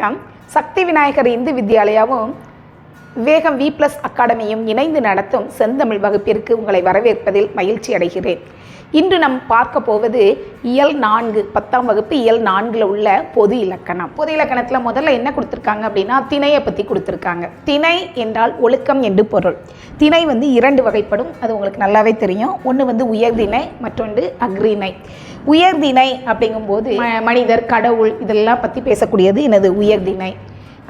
வணக்கம். சக்தி விநாயகர் இந்து வித்யாலயாவும் விவேகம் V+ அகாடமியும் இணைந்து நடத்தும் செந்தமிழ் வகுப்பிற்கு உங்களை வரவேற்பதில் மகிழ்ச்சி அடைகிறேன். இன்று நாம் பார்க்க போவது இயல் 4 10ஆம் வகுப்பு இயல் 4 உள்ள பொது இலக்கணம். பொது இலக்கணத்தில் முதல்ல என்ன கொடுத்துருக்காங்க அப்படின்னா திணையை பற்றி கொடுத்துருக்காங்க. திணை என்றால் ஒழுக்கம் என்று பொருள். திணை இரண்டு வகைப்படும், அது உங்களுக்கு நல்லாவே தெரியும். ஒன்று உயர்திணை, மற்றொன்று அக்ரிணை. உயர்திணை அப்படிங்கும்போது மனிதர், கடவுள் இதெல்லாம் பற்றி பேசக்கூடியது எனது உயர்திணை.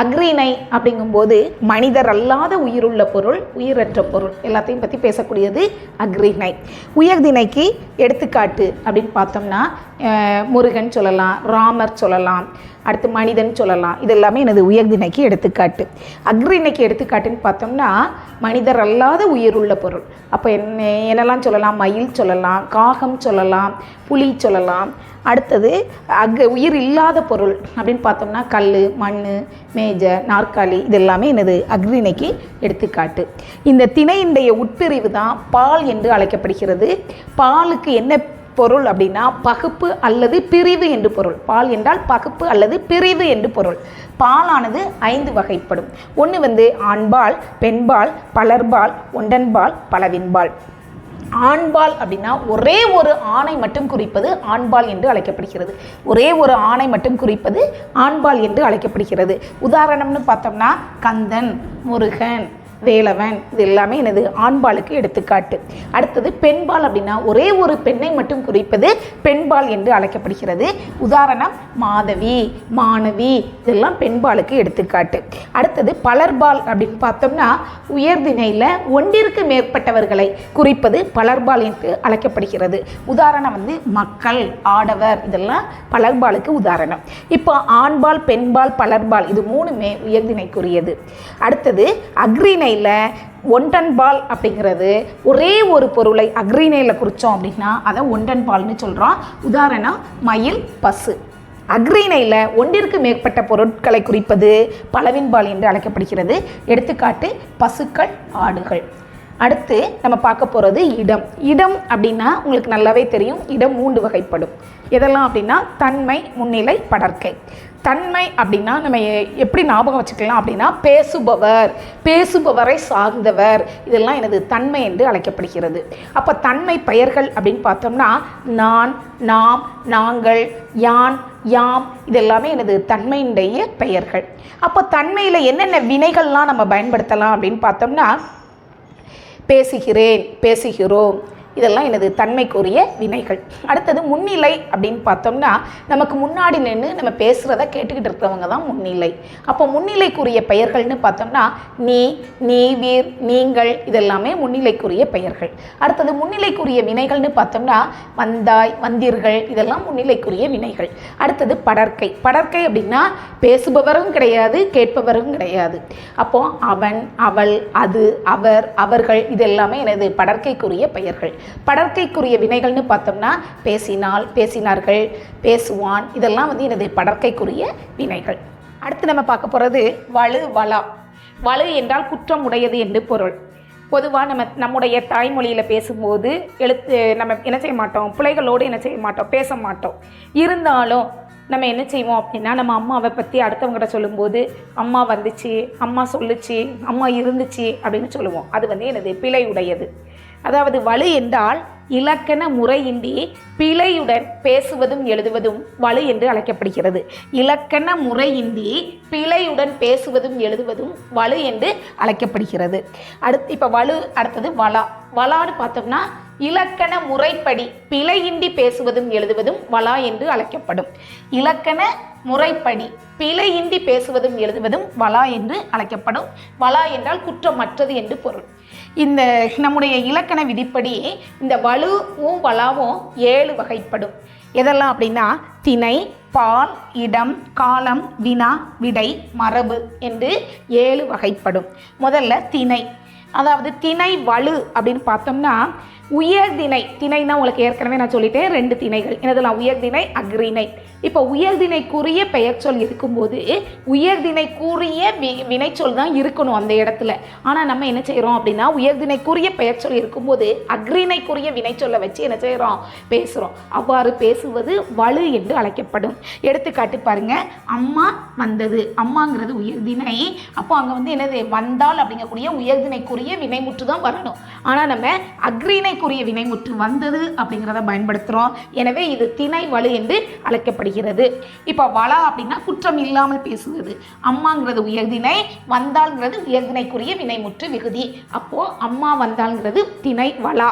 அக்ரிணை அப்படிங்கும்போது மனிதர் அல்லாத உயிருள்ள பொருள், உயிரற்ற பொருள் எல்லாத்தையும் பற்றி பேசக்கூடியது அக்ரிணை. உயர்திணைக்கு எடுத்துக்காட்டு அப்படின்னு பார்த்தோம்னா முருகன் சொல்லலாம், ராமர் சொல்லலாம், அடுத்து மனிதன் சொல்லலாம். இது எல்லாமே எனது உயர்திணைக்கு எடுத்துக்காட்டு. அக்ரிணைக்கு எடுத்துக்காட்டுன்னு பார்த்தோம்னா மனிதர் அல்லாத உயிருள்ள பொருள். அப்போ என்னெல்லாம் சொல்லலாம்? மயில் சொல்லலாம், காகம் சொல்லலாம், புலி சொல்லலாம். அடுத்தது உயிர் இல்லாத பொருள் அப்படின்னு பார்த்தோம்னா கல், மண், மேஜை, நாற்காலி இது எல்லாமே எனது அக்ரிணைக்கு எடுத்துக்காட்டு. இந்த திணையினுடைய உட்பிரிவு தான் பால் என்று அழைக்கப்படுகிறது. பாலுக்கு என்ன பொருள் அப்படின்னா பகுப்பு அல்லது பிரிவு என்று பொருள். பால் என்றால் பகுப்பு அல்லது பிரிவு என்று பொருள். பாலானது 5 வகைப்படும். ஒன்று ஆண்பால், பெண்பால், பலர்பால், ஒன்றன்பால், பலவின்பால். ஆண்பால் அப்படின்னா ஒரே ஒரு ஆணை மட்டும் குறிப்பது ஆண்பால் என்று அழைக்கப்படுகிறது. ஒரே ஒரு ஆணை மட்டும் குறிப்பது ஆண்பால் என்று அழைக்கப்படுகிறது. உதாரணம்னு பார்த்தோம்னா கந்தன், முருகன், வேலவன் இது எல்லாமே எனது ஆண்பாலுக்கு எடுத்துக்காட்டு. அடுத்தது பெண்பால் அப்படின்னா ஒரே ஒரு பெண்ணை மட்டும் குறிப்பது பெண்பால் என்று அழைக்கப்படுகிறது. உதாரணம் மாதவி, மாணவி இதெல்லாம் பெண்பாலுக்கு எடுத்துக்காட்டு. அடுத்தது பலர்பால் அப்படின்னு பார்த்தோம்னா உயர்திணையில் ஒன்றிற்கு மேற்பட்டவர்களை குறிப்பது பலர்பால் என்று அழைக்கப்படுகிறது. உதாரணம் மக்கள், ஆடவர் இதெல்லாம் பலர்பாலுக்கு உதாரணம். இப்போ ஆண்பால், பெண்பால், பலர்பால் இது 3மே உயர்திணைக்குரியது. அடுத்தது அக்ரிணை ஒன்றன்பால் அப்படிங்கிறது ஒரே ஒரு பொருளை அக்ரிணையில் குறித்தோம் அப்படின்னா அதை ஒன்றன்பால்னு சொல்கிறோம். உதாரணம் மயில், பசு. அக்ரிணையில் ஒன்றிற்கு மேற்பட்ட பொருட்களை குறிப்பது பலவின்பால் என்று அழைக்கப்படுகிறது. எடுத்துக்காட்டு பசுக்கள், ஆடுகள். அடுத்து நம்ம பார்க்க போகிறது இடம். இடம் அப்படின்னா உங்களுக்கு நல்லாவே தெரியும். இடம் 3 வகைப்படும். எதெல்லாம் அப்படின்னா தன்மை, முன்னிலை, படர்க்கை. தன்மை அப்படின்னா நம்ம எப்படி ஞாபகம் வச்சுக்கலாம் அப்படின்னா பேசுபவர், பேசுபவரை சார்ந்தவர் இதெல்லாம் எனது தன்மை என்று அழைக்கப்படுகிறது. அப்போ தன்மை பெயர்கள் அப்படின்னு பார்த்தோம்னா நான், நாம், நாங்கள், யான், யாம் இதெல்லாமே எனது தன்மையினுடைய பெயர்கள். அப்போ தன்மையில் என்னென்ன வினைகள்லாம் நம்ம பயன்படுத்தலாம் அப்படின்னு பார்த்தோம்னா பேசுகிறேன், பேசுகிறோம் இதெல்லாம் எனது தன்மைக்குரிய வினைகள். அடுத்தது முன்னிலை அப்படின்னு பார்த்தோம்னா நமக்கு முன்னாடி நின்று நம்ம பேசுகிறத கேட்டுக்கிட்டு இருக்கிறவங்க தான் முன்னிலை. அப்போ முன்னிலைக்குரிய பெயர்கள்னு பார்த்தோம்னா நீ, நீவீர், நீங்கள் இதெல்லாமே முன்னிலைக்குரிய பெயர்கள். அடுத்தது முன்னிலைக்குரிய வினைகள்னு பார்த்தோம்னா வந்தாய், வந்தீர்கள் இதெல்லாம் முன்னிலைக்குரிய வினைகள். அடுத்தது படர்க்கை. படர்க்கை அப்படின்னா பேசுபவரும் கிடையாது, கேட்பவரும் கிடையாது. அப்போ அவன், அவள், அது, அவர், அவர்கள் இதெல்லாமே எனது படர்க்கைக்குரிய பெயர்கள். படர்க்கைக்குரிய வினைகள்னு பார்த்தோம்னா பேசினால், பேசினார்கள், பேசுவான் இதெல்லாம் எனது படர்க்கைக்குரிய வினைகள். அடுத்து நம்ம பார்க்க போகிறது வலு, வளா. வலு என்றால் குற்றம் உடையது என்று பொருள். பொதுவாக நம்முடைய தாய்மொழியில் பேசும்போது நம்ம என்ன செய்ய மாட்டோம், பிள்ளைகளோடு என்ன செய்ய மாட்டோம், பேச மாட்டோம். இருந்தாலும் நம்ம என்ன செய்வோம் அப்படின்னா நம்ம அம்மாவை பற்றி அடுத்தவங்ககிட்ட சொல்லும்போது அம்மா வந்துச்சு, அம்மா சொல்லுச்சு, அம்மா இருந்துச்சு அப்படின்னு சொல்லுவோம். அது எனது பிழை உடையது. அதாவது வலு என்றால் இலக்கண முறையின்றி பிழையுடன் பேசுவதும் எழுதுவதும் வலு என்று அழைக்கப்படுகிறது. இலக்கண முறையின்றி பிழையுடன் பேசுவதும் எழுதுவதும் வலு என்று அழைக்கப்படுகிறது. இப்போ வலு. அடுத்தது வளா. வளான்னு பார்த்தோம்னா இலக்கண முறைப்படி பிழையின்றி பேசுவதும் எழுதுவதும் வளா என்று அழைக்கப்படும். இலக்கண முறைப்படி பிழையின்றி பேசுவதும் எழுதுவதும் வளா என்று அழைக்கப்படும். வளா என்றால் குற்றமற்றது என்று பொருள். இந்த நம்முடைய இலக்கண விதிப்படி இந்த வலுவும் வளாவும் 7 வகைப்படும். எதெல்லாம் அப்படின்னா திணை, பால், இடம், காலம், வினா, விடை, மரபு என்று 7 வகைப்படும். முதல்ல திணை. அதாவது திணை வலு அப்படின்னு பார்த்தோம்னா உயர்திணை, திணைனா உங்களுக்கு ஏற்கனவே நான் சொல்லிட்டேன், 2 திணைகள். எனதுலாம் உயர்திணை, அக்ரிணை. இப்போ உயர்திணைக்குரிய பெயர்ச்சொல் இருக்கும்போது உயர்திணைக்குரிய வினைச்சொல் தான் இருக்கணும் அந்த இடத்துல. ஆனால் நம்ம என்ன செய்கிறோம் அப்படின்னா, உயர்திணைக்குரிய பெயர்ச்சொல் இருக்கும்போது அக்ரிணைக்குரிய வினைச்சொல்லை வச்சு என்ன செய்கிறோம், பேசுகிறோம். அவ்வாறு பேசுவது வலு என்று அழைக்கப்படும். எடுத்துக்காட்டு பாருங்க, அம்மா வந்தது. அம்மாங்கிறது உயர்திணை. அப்போ அங்கே வந்து என்னது, வந்தால் அப்படிங்கக்கூடிய உயர்திணைக்குரிய வினைமுற்று தான் வரணும். ஆனால் நம்ம அக்ரிணைக்குரிய வினைமுற்று வந்தது அப்படிங்கிறத பயன்படுத்துகிறோம். எனவே இது திணை வலு என்று அழைக்கப்படுகிறது. இப்போ வளா அப்படின்னா குற்றம் இல்லாமல் பேசுவது. அம்மாங்கிறது உயர்திணை, வந்தால்ங்கிறது உயர்திணைக்குரிய வினைமுற்று விகுதி. அப்போ அம்மா வந்தால்ங்கிறது திணை வளா.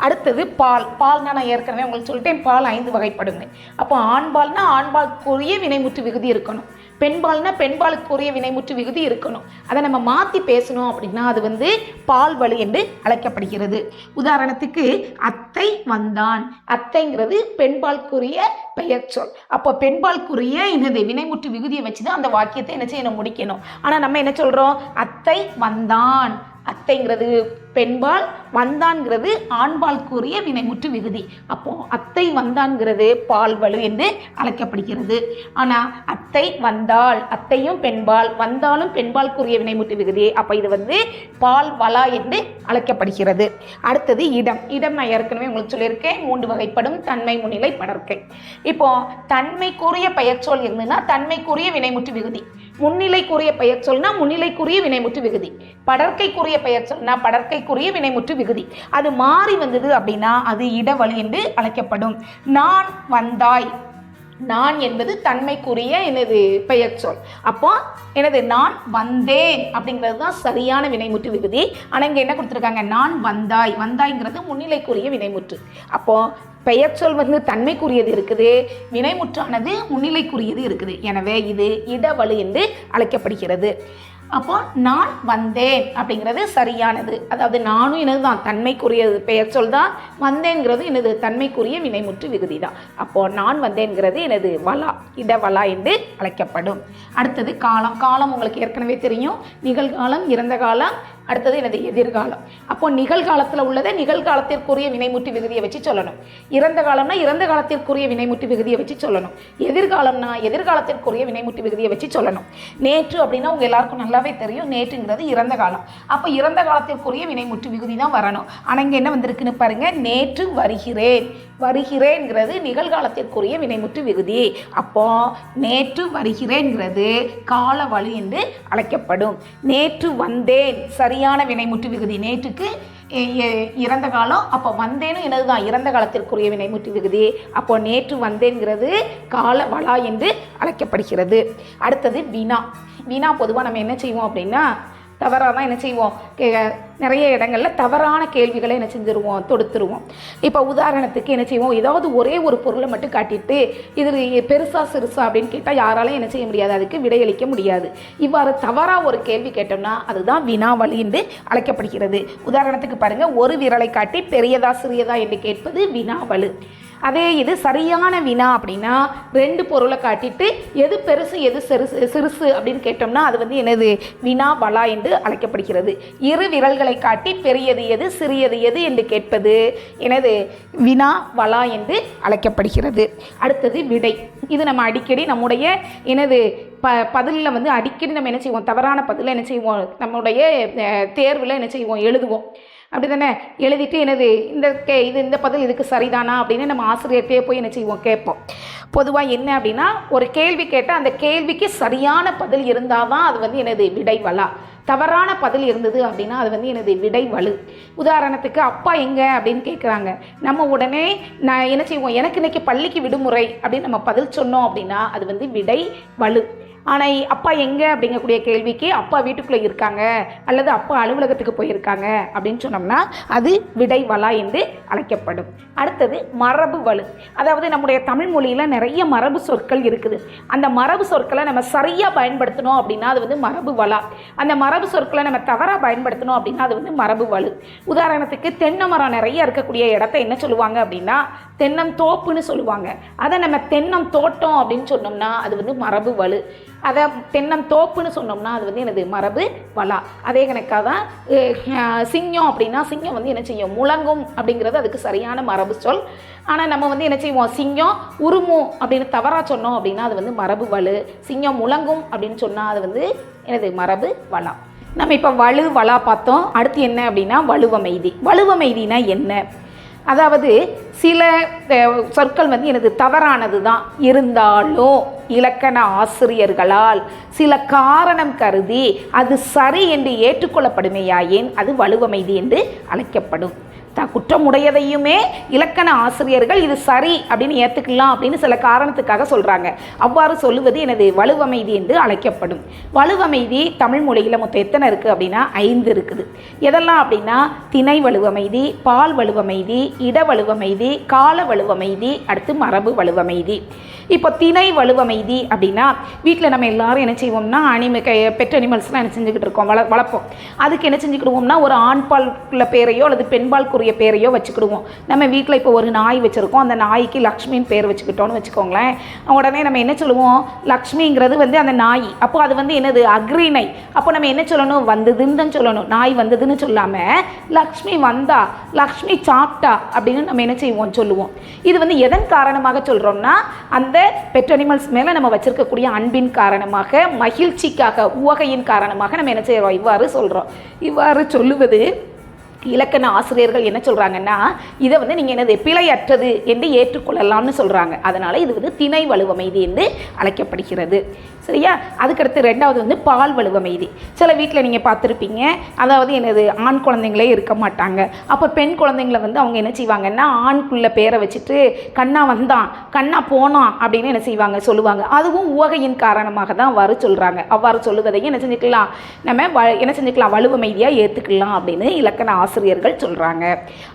அடுத்தது பால். பால்னா நான் ஏற்கனவே உங்களுக்கு சொல்லிட்டேன், பால் 5 வகைப்படுங்க. அப்போ ஆண்பால்னா ஆண்பாலுக்குரிய வினைமுற்று விகுதி இருக்கணும், பெண்பால்னா பெண்பாலுக்குரிய வினைமுற்று விகுதி இருக்கணும். அதை நம்ம மாற்றி பேசணும் அப்படின்னா அது வந்து பால் வலு என்று அழைக்கப்படுகிறது. உதாரணத்துக்கு அத்தை வந்தான். அத்தைங்கிறது பெண்பாலுக்குரிய பெயர்ச்சொல். அப்போ பெண்பாலுக்குரிய என்னது வினைமுற்று விகுதியை வச்சு தான் அந்த வாக்கியத்தை என்ன செய்யணும், முடிக்கணும். ஆனால் நம்ம என்ன சொல்கிறோம், அத்தை வந்தான். அத்தைங்கிறது பெண்பால், வந்தான்கிறது ஆண்பாலுக்குரிய வினைமுற்று விகுதி. அப்போ அத்தை வந்தான்கிறது பால் வலு என்று அழைக்கப்படுகிறது. ஆனால் அத்தை வந்தாள், அத்தையும் பெண்பால், வந்தாலும் பெண்பாலுக்குரிய வினைமுற்று விகுதி. அப்போ இது வந்து பால் வலா என்று அழைக்கப்படுகிறது. அடுத்தது இடம். இடம் நான் ஏற்கனவே உங்களுக்கு சொல்லியிருக்கேன், 3 வகைப்படும்: தன்மை, முன்னிலை, படர்க்கை. இப்போ தன்மைக்குரிய பெயர்ச்சொல் இருந்ததுன்னா தன்மைக்குரிய வினைமுற்று விகுதி, முன்னிலைக்குரிய பெயர்ச்சொல்னா முன்னிலைக்குரிய வினைமுற்று விகுதி, படர்க்கைக்குரிய பெயர்ச்சொல்னா படர்க்கைக்குரிய வினைமுற்று விகுதி. அது மாறி வந்தது அப்படின்னா அது இடவலு என்று அழைக்கப்படும். நான் வந்தாய். நான் என்பது தன்மைக்குரிய எனது பெயர்ச்சொல். அப்போ எனது நான் வந்தேன் அப்படிங்கிறது தான் சரியான வினைமுற்று விகுதி. ஆனால் இங்கே என்ன கொடுத்துருக்காங்க, நான் வந்தாய். வந்தாய்ங்கிறது முன்னிலைக்குரிய வினைமுற்று. அப்போ பெயர்ச்சொல் வந்து தன்மைக்குரியது இருக்குது, வினைமுற்றானது முன்னிலைக்குரியது இருக்குது. எனவே இது இடவலு என்று அழைக்கப்படுகிறது. அப்போ நான் வந்தேன் அப்படிங்கிறது சரியானது. அதாவது நானும் எனது தான் தன்மைக்குரியது பெயர்ச்சொல் தான், வந்தேங்கிறது எனது தன்மைக்குரிய வினைமுற்று விகுதி தான். அப்போது நான் வந்தேங்கிறது எனது வலா, இடவலா என்று அழைக்கப்படும். அடுத்தது காலம். காலம் உங்களுக்கு ஏற்கனவே தெரியும், நிகழ்காலம், இறந்த காலம், அடுத்தது எனது எதிர்காலம். அப்போ நிகழ்காலத்தில் உள்ளதை நிகழ்காலத்திற்குரிய வினைமுற்று விகுதியை வச்சு சொல்லணும். இறந்த காலம்னா இறந்த காலத்திற்குரிய வினைமுற்று விகுதியை வச்சு சொல்லணும். எதிர்காலம்னா எதிர்காலத்திற்குரிய வினைமுற்று விகுதியை வச்சு சொல்லணும். நேற்று அப்படின்னா உங்கள் எல்லாருக்கும் நல்லாவே தெரியும், நேற்றுங்கிறது இறந்த காலம். அப்போ இறந்த காலத்திற்குரிய வினைமுற்று விகுதி தான் வரணும். ஆனால் இங்கே என்ன வந்திருக்குன்னு பாருங்க, நேற்று வருகிறேன். வருகிறேன்கிறது நிகழ்காலத்திற்குரிய வினைமுற்று விகுதி. அப்போ நேற்று வருகிறேன்கிறது கால வலு என்று அழைக்கப்படும். நேற்று வந்தேன் சரியான வினைமுற்று விகுதி. நேற்றுக்கு இறந்த காலம், அப்போ வந்தேனும் என்னதுதான் இறந்த காலத்திற்குரிய வினைமுற்று விகுதி. அப்போ நேற்று வந்தேன்கிறது கால வலா என்று அழைக்கப்படுகிறது. அடுத்தது வினா. வினா பொதுவாக நம்ம என்ன செய்வோம் அப்படின்னா தவறாக தான் என்ன செய்வோம், நிறைய இடங்களில் தவறான கேள்விகளை என்ன செஞ்சுருவோம், தொடுத்துருவோம். இப்போ உதாரணத்துக்கு என்ன செய்வோம், ஏதாவது ஒரே ஒரு பொருளை மட்டும் காட்டிட்டு இது பெருசா சிறுசா அப்படின்னு கேட்டால் யாராலையும் என்ன செய்ய முடியாது, அதுக்கு விடையளிக்க முடியாது. இவ்வாறு தவறாக ஒரு கேள்வி கேட்டோம்னா அதுதான் வினாவலி என்று அழைக்கப்படுகிறது. உதாரணத்துக்கு பாருங்கள், ஒரு விரலை காட்டி பெரியதா சிறியதா என்று கேட்பது வினாவலு. அதே இது சரியான வினா அப்படின்னா 2 பொருளை காட்டிட்டு எது பெருசு எது சிறுசு அப்படின்னு கேட்டோம்னா அது வந்து எனது வினா வலா என்று அழைக்கப்படுகிறது. 2 விரல்களை காட்டி பெரியது எது சிறியது எது என்று கேட்பது எனது வினா வலா என்று அழைக்கப்படுகிறது. அடுத்தது விடை. இது நம்ம அடிக்கடி நம்முடைய எனது பதிலில் வந்து அடிக்கடி நம்ம என்ன செய்வோம், தவறான பதிலில் என்ன செய்வோம், நம்முடைய தேர்வில் என்ன செய்வோம், எழுதுவோம். அப்படி தானே எழுதிட்டு எனது இந்த பதில் இதுக்கு சரிதானா அப்படின்னு நம்ம ஆசிரியர்கிட்டே போய் என்ன செய்வோம், கேட்போம். பொதுவாக என்ன அப்படின்னா ஒரு கேள்வி கேட்டால் அந்த கேள்விக்கு சரியான பதில் இருந்தால் தான் அது வந்து எனது விடை வலா. தவறான பதில் இருந்தது அப்படின்னா அது வந்து எனது விடை வலு. உதாரணத்துக்கு அப்பா எங்கே அப்படின்னு கேட்குறாங்க, நம்ம உடனே நான் என்ன செய்வோம், எனக்கு இன்னைக்கு பள்ளிக்கு விடுமுறை அப்படின்னு நம்ம பதில் சொன்னோம் அப்படின்னா அது வந்து விடை வலு. ஆனால் அப்பா எங்கே அப்படிங்கக்கூடிய கேள்விக்கு அப்பா வீட்டுக்குள்ளே இருக்காங்க அல்லது அப்பா அலுவலகத்துக்கு போயிருக்காங்க அப்படின்னு சொன்னோம்னா அது விடை வலா என்று அழைக்கப்படும். அடுத்தது மரபு வலு. அதாவது நம்முடைய தமிழ் மொழியில் நிறைய மரபு சொற்கள் இருக்குது. அந்த மரபு சொற்களை நம்ம சரியாக பயன்படுத்தணும் அப்படின்னா அது வந்து மரபு வலா. அந்த மரபு சொற்களை நம்ம தவறாக பயன்படுத்தணும் அப்படின்னா அது வந்து மரபு வலு. உதாரணத்துக்கு தென்னை மரம் நிறைய இருக்கக்கூடிய இடத்த என்ன சொல்லுவாங்க அப்படின்னா தென்னந்தோப்புன்னு சொல்லுவாங்க. அதை நம்ம தென்னம் தோட்டம் அப்படின்னு சொன்னோம்னா அது வந்து மரபு வலு. அதை தென்னந்தோப்புன்னு சொன்னோம்னா அது வந்து எனது மரபு வலா. அதே கணக்காக தான் சிங்கம் அப்படின்னா சிங்கம் வந்து என்ன செய்யும், முழங்கும் அப்படிங்கிறது அதுக்கு சரியான மரபு சொல். ஆனால் நம்ம வந்து என்ன செய்வோம், சிங்கம் உருமும் அப்படின்னு தவறாக சொன்னோம் அப்படின்னா அது வந்து மரபு வலு. சிங்கம் முழங்கும் அப்படின்னு சொன்னால் அது வந்து எனது மரபு வலா. நம்ம இப்போ வலு வலா பார்த்தோம். அடுத்து என்ன அப்படின்னா வலுவமைதி. வலுவமைதினா என்ன? அதாவது சில சொற்கள் வந்து எனது தவறானது தான், இருந்தாலும் இலக்கண ஆசிரியர்களால் சில காரணம் கருதி அது சரி என்று ஏற்றுக்கொள்ளப்படுமையாயின் அது வலுவமைதி என்று அழைக்கப்படும். குற்றமுடையதையுமே இலக்கண ஆசிரியர்கள் இது சரி அப்படின்னு ஏற்றுக்கலாம் அப்படின்னு சில காரணத்துக்காக சொல்கிறாங்க. அவ்வாறு சொல்லுவது எனது வலுவமைதி என்று அழைக்கப்படும். வலுவமைதி தமிழ் மொழியில் மொத்தம் எத்தனை இருக்குது அப்படின்னா 5 இருக்குது. எதெல்லாம் அப்படின்னா திணை வலுவமைதி, பால் வலுவமைதி, இட வலுவமைதி, கால வலுவமைதி, அடுத்து மரபு வலுவமைதி. இப்போ திணை வலுவமைதி அப்படின்னா வீட்டில் நம்ம எல்லாரும் என்ன செய்வோம்னா பெட் அனிமல்ஸ்லாம் என்ன செஞ்சுக்கிட்டு இருக்கோம், வளர்ப்போம். அதுக்கு என்ன செஞ்சுக்கிடுவோம்னா ஒரு ஆண்பால் பேரையோ அல்லது பெண்பால் பேரையோ வச்சுக்கிடுவோம். நம்ம வீட்டில் இப்போ ஒரு நாய் வச்சுருக்கோம், அந்த நாய்க்கு லக்ஷ்மின்னு பேர் வச்சுக்கிட்டோன்னு வச்சுக்கோங்களேன். உடனே நம்ம என்ன சொல்லுவோம், லக்ஷ்மிங்கிறது வந்து அந்த நாய். அப்போ அது வந்து என்னது, அக்ரிணை. அப்போ நம்ம என்ன சொல்லணும், வந்ததுன்னு தான் சொல்லணும். நாய் வந்ததுன்னு சொல்லாமல் லக்ஷ்மி வந்தா, லக்ஷ்மி சாப்பிட்டா அப்படின்னு நம்ம என்ன செய்வோம், சொல்லுவோம். இது வந்து எதன் காரணமாக சொல்கிறோம்னா அந்த பெட் அனிமல்ஸ் மேலே நம்ம வச்சிருக்கக்கூடிய அன்பின் காரணமாக, மகிழ்ச்சிக்காக, உவகையின் காரணமாக நம்ம என்ன செய்கிறோம், இவ்வாறு சொல்கிறோம். இவ்வாறு சொல்லுவது இலக்கண ஆசிரியர்கள் என்ன சொல்கிறாங்கன்னா இதை வந்து நீங்கள் என்னது பிழையற்றது என்று ஏற்றுக்கொள்ளலாம்னு சொல்கிறாங்க. அதனால் இது வந்து திணை வலுவமைதி என்று அழைக்கப்படுகிறது. சரியா? அதுக்கடுத்து 2வது வந்து பால் வலுவமைதி. சில வீட்டில் நீங்கள் பார்த்துருப்பீங்க, அதாவது என்னது ஆண் குழந்தைங்களே இருக்க மாட்டாங்க. அப்போ பெண் குழந்தைங்களை வந்து அவங்க என்ன செய்வாங்கன்னா ஆண்குள்ள பேரை வச்சுட்டு கண்ணா வந்தான், கண்ணா போனான் அப்படின்னு என்ன செய்வாங்க, சொல்லுவாங்க. அதுவும் உவகையின் காரணமாக தான் அவ்வாறு சொல்கிறாங்க. அவ்வாறு சொல்லுவதையும் என்ன செஞ்சுக்கலாம், நம்ம என்ன செஞ்சுக்கலாம், வலுவமைதியாக ஏற்றுக்கலாம் அப்படின்னு இலக்கண ஆசிரியர்கள் சொல்கிறாங்க.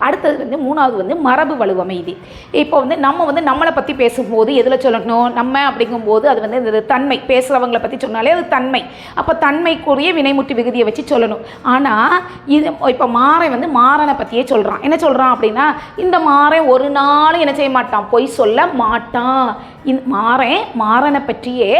அடுத்தது வந்து 3வது வந்து மரபு வலுவமைதி. இப்போ வந்து நம்ம வந்து நம்மளை பற்றி பேசும்போது எதில் சொல்லணும், நம்ம அப்படிங்கும்போது அது வந்து இந்த தன்மை, பேசுகிறவங்களை பற்றி சொன்னாலே அது தன்மை. அப்போ தன்மைக்குரிய வினைமுற்று விகுதியை வச்சு சொல்லணும். ஆனால் இது இப்போ மாறன் வந்து மாறனை பற்றியே சொல்கிறான். என்ன சொல்கிறான் அப்படின்னா இந்த மாறன் ஒரு நாளும் என்ன செய்ய மாட்டான், பொய் சொல்ல மாட்டான். மாறனை பற்றியே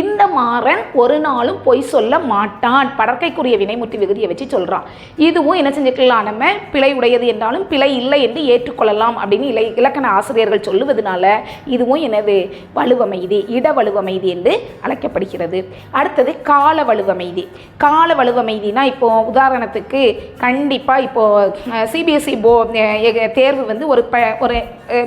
இந்த மாறன் ஒரு நாளும் பொய் சொல்ல மாட்டான், படற்கைக்குரிய வினைமுற்று விகுதியை வச்சு சொல்கிறான். இதுவும் என்ன செஞ்சுக்கலாம், நம்ம பிழை உடையது என்றாலும் பிழை இல்லை என்று ஏற்றுக்கொள்ளலாம் அப்படின்னு இலக்கண ஆசிரியர்கள் சொல்லுவதனால இதுவும் எனது வலுவமைதி, இட வலுவமைதி என்று அழைக்கப்படுகிறது. அடுத்தது கால வலுவமைதி. கால வலுவமைதினா இப்போ உதாரணத்துக்கு கண்டிப்பாக இப்போது சிபிஎஸ்சி தேர்வு வந்து ஒரு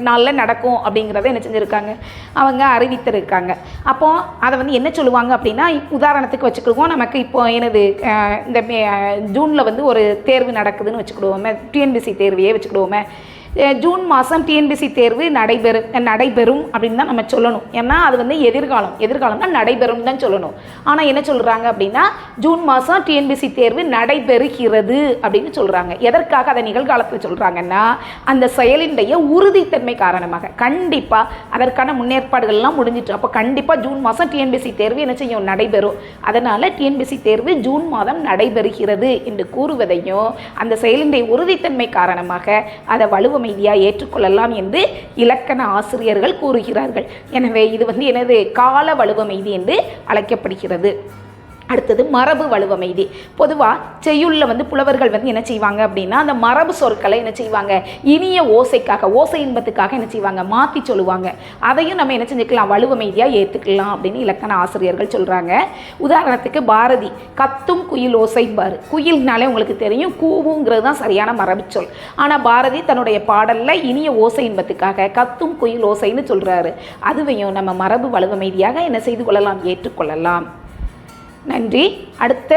நாளில் நடக்கும் அப்படிங்கிறத என்ன செஞ்சுருக்காங்க, அவங்க அறிவித்திருக்காங்க. அப்போ அதை வந்து என்ன சொல்லுவாங்க அப்படின்னா, உதாரணத்துக்கு வச்சுக்கிடுவோம், நமக்கு இப்போ எனது இந்த ஜூனில் வந்து ஒரு தேர்வு நடக்குதுன்னு வச்சுக்கிடுவோமே, டிஎன்பிசி தேர்வையே வச்சுக்கிடுவோமே. ஜூன் மாதம் டிஎன்பிசி தேர்வு நடைபெறும் அப்படின்னு தான் நம்ம சொல்லணும். ஏன்னா அது வந்து எதிர்காலம்னா நடைபெறும் தான் சொல்லணும். ஆனால் என்ன சொல்கிறாங்க அப்படின்னா ஜூன் மாதம் டிஎன்பிசி தேர்வு நடைபெறுகிறது அப்படின்னு சொல்கிறாங்க. எதற்காக அதை நிகழ்காலத்தில் சொல்கிறாங்கன்னா அந்த செயலினுடைய உறுதித்தன்மை காரணமாக. கண்டிப்பாக அதற்கான முன்னேற்பாடுகள்லாம் முடிஞ்சிட்டு, அப்போ கண்டிப்பாக ஜூன் மாதம் டிஎன்பிசி தேர்வு என்ன செய்யும், நடைபெறும். அதனால் டிஎன்பிசி தேர்வு ஜூன் மாதம் நடைபெறுகிறது என்று கூறுவதையும் அந்த செயலினுடைய உறுதித்தன்மை காரணமாக அதை வலுவமைதியாக ஏற்றுக்கொள்ளலாம் என்று இலக்கண ஆசிரியர்கள் கூறுகிறார்கள். எனவே இது வந்து எனது கால வலுவமைதி என்று அழைக்கப்படுகிறது. அடுத்தது மரபு வலுவமைதி. பொதுவாக செய்யுள்ள வந்து புலவர்கள் வந்து என்ன செய்வாங்க அப்படின்னா அந்த மரபு சொற்களை என்ன செய்வாங்க, இனிய ஓசைக்காக, ஓசை இன்பத்துக்காக என்ன செய்வாங்க, மாற்றி சொல்லுவாங்க. அதையும் நம்ம என்ன செஞ்சுக்கலாம், வலுவமைதியாக ஏற்றுக்கலாம் அப்படின்னு இலக்கண ஆசிரியர்கள் சொல்கிறாங்க. உதாரணத்துக்கு பாரதி கத்தும் குயில் ஓசைம்பார். குயில்னாலே உங்களுக்கு தெரியும், கூவுங்கிறது தான் சரியான மரபு சொல். ஆனால் பாரதி தன்னுடைய பாடலில் இனிய ஓசை இன்பத்துக்காக கத்தும் குயில் ஓசைன்னு சொல்கிறாரு. அதுவையும் நம்ம மரபு வலுவமைதியாக என்ன செய்து கொள்ளலாம், ஏற்றுக்கொள்ளலாம். நன்றி. அடுத்த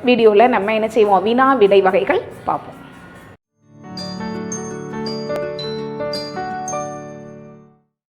வீடியோவில் நம்ம என்ன செய்வோம், வினா விடை வகைகள் பார்ப்போம்.